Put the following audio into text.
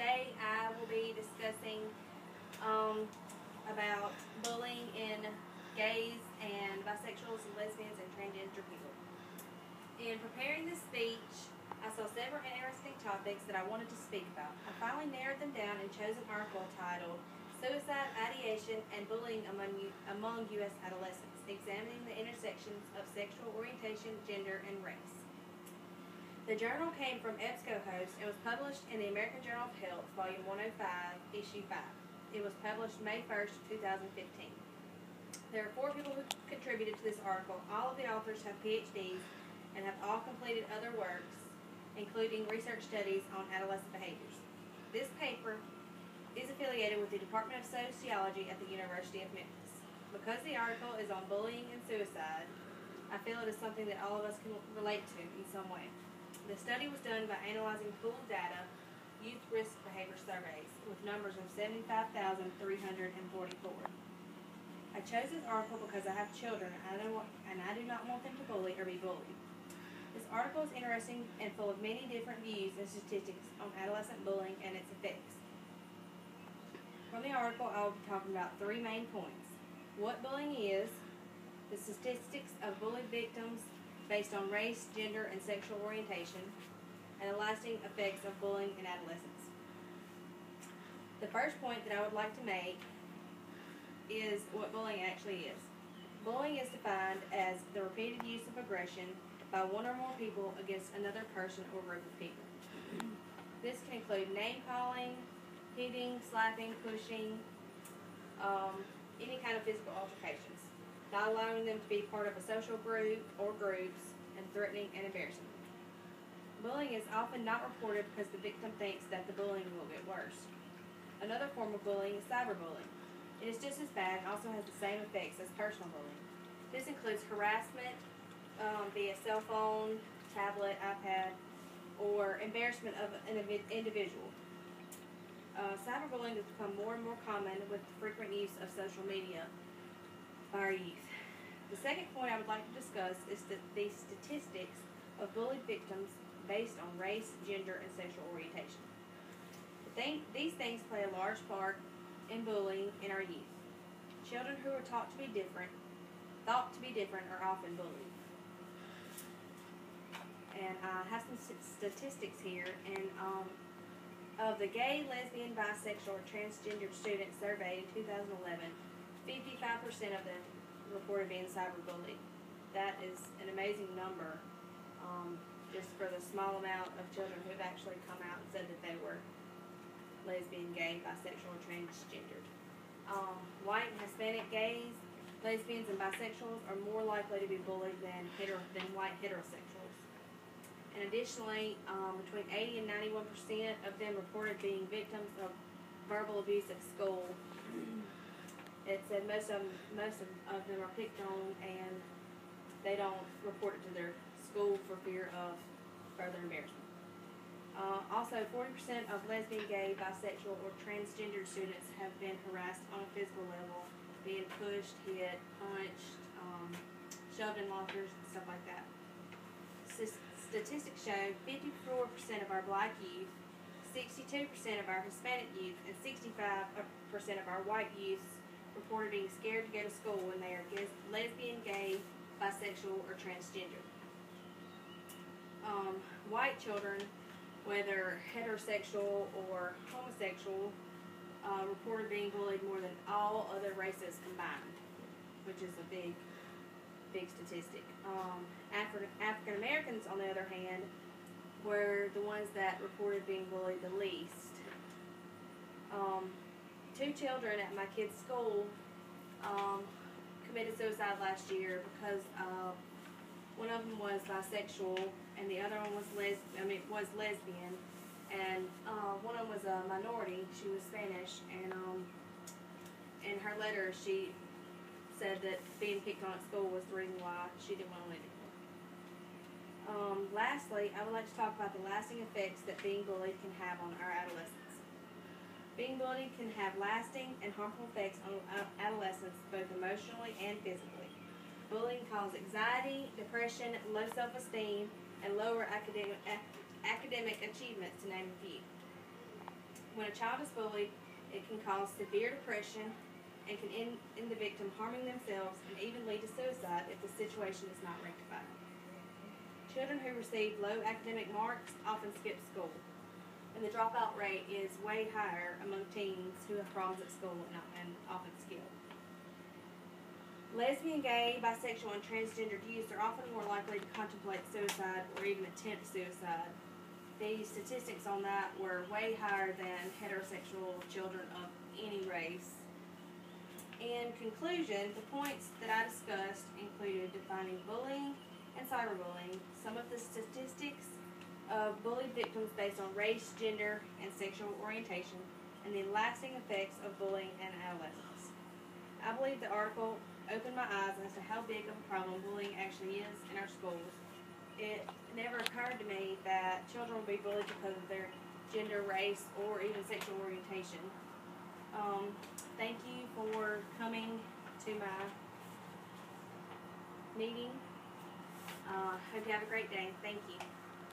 Today I will be discussing about bullying in gays and bisexuals and lesbians and transgender people. In preparing this speech, I saw several interesting topics that I wanted to speak about. I finally narrowed them down and chose an article titled Suicide, Ideation, and Bullying Among U.S. Adolescents, Examining the Intersections of Sexual Orientation, Gender, and Race. The journal came from EBSCO-host and was published in the American Journal of Health, Volume 105, Issue 5. It was published May 1st, 2015. There are 4 people who contributed to this article. All of the authors have PhDs and have all completed other works, including research studies on adolescent behaviors. This paper is affiliated with the Department of Sociology at the University of Memphis. Because the article is on bullying and suicide, I feel it is something that all of us can relate to in some way. The study was done by analyzing pooled data, youth risk behavior surveys, with numbers of 75,344. I chose this article because I have children and I do not want them to bully or be bullied. This article is interesting and full of many different views and statistics on adolescent bullying and its effects. From the article, I will be talking about 3 main points: what bullying is, the statistics of bullied victims based on race, gender, and sexual orientation, and the lasting effects of bullying in adolescence. The first point that I would like to make is what bullying actually is. Bullying is defined as the repeated use of aggression by one or more people against another person or group of people. This can include name-calling, hitting, slapping, pushing, any kind of physical altercations, not allowing them to be part of a social group or groups, and threatening and embarrassing them. Bullying is often not reported because the victim thinks that the bullying will get worse. Another form of bullying is cyberbullying. It is just as bad and also has the same effects as personal bullying. This includes harassment via cell phone, tablet, iPad, or embarrassment of an individual. Cyberbullying has become more and more common with the frequent use of social media by our youth. The second point I would like to discuss is the statistics of bullied victims based on race, gender, and sexual orientation. These things play a large part in bullying in our youth. Children who are thought to be different are often bullied. And I have some statistics here. And of the gay, lesbian, bisexual, or transgender students surveyed in 2011, 55% of them reported being cyberbullied. That is an amazing number, just for the small amount of children who have actually come out and said that they were lesbian, gay, bisexual, or transgendered. White and Hispanic gays, lesbians, and bisexuals are more likely to be bullied than white heterosexuals. And additionally, between 80 and 91% of them reported being victims of verbal abuse at school. It said most of them are picked on and they don't report it to their school for fear of further embarrassment. Also, 40% of lesbian, gay, bisexual, or transgender students have been harassed on a physical level, being pushed, hit, punched, shoved in lockers, and stuff like that. Statistics show 54% of our black youth, 62% of our Hispanic youth, and 65% of our white youth reported being scared to go to school when they are lesbian, gay, bisexual, or transgender. White children, whether heterosexual or homosexual, reported being bullied more than all other races combined, which is a big statistic. African Americans, on the other hand, were the ones that reported being bullied the least. 2 children at my kid's school committed suicide last year because one of them was bisexual and the other one was lesbian, and one of them was a minority. She was Spanish, and in her letter she said that being picked on at school was the reason why she didn't want to live anymore. Lastly, I would like to talk about the lasting effects that being bullied can have on our adolescents. Being bullied can have lasting and harmful effects on adolescents, both emotionally and physically. Bullying causes anxiety, depression, low self-esteem, and lower academic achievements, to name a few. When a child is bullied, it can cause severe depression and can end in the victim harming themselves and even lead to suicide if the situation is not rectified. Children who receive low academic marks often skip school, and the dropout rate is way higher among teens who have problems at school and often skip. Lesbian, gay, bisexual, and transgendered youths are often more likely to contemplate suicide or even attempt suicide. The statistics on that were way higher than heterosexual children of any race. In conclusion, the points that I discussed included defining bullying and cyberbullying, some of the statistics of bullied victims based on race, gender, and sexual orientation, and the lasting effects of bullying in adolescence. I believe the article opened my eyes as to how big of a problem bullying actually is in our schools. It never occurred to me that children will be bullied because of their gender, race, or even sexual orientation. Thank you for coming to my meeting. Hope you have a great day. Thank you.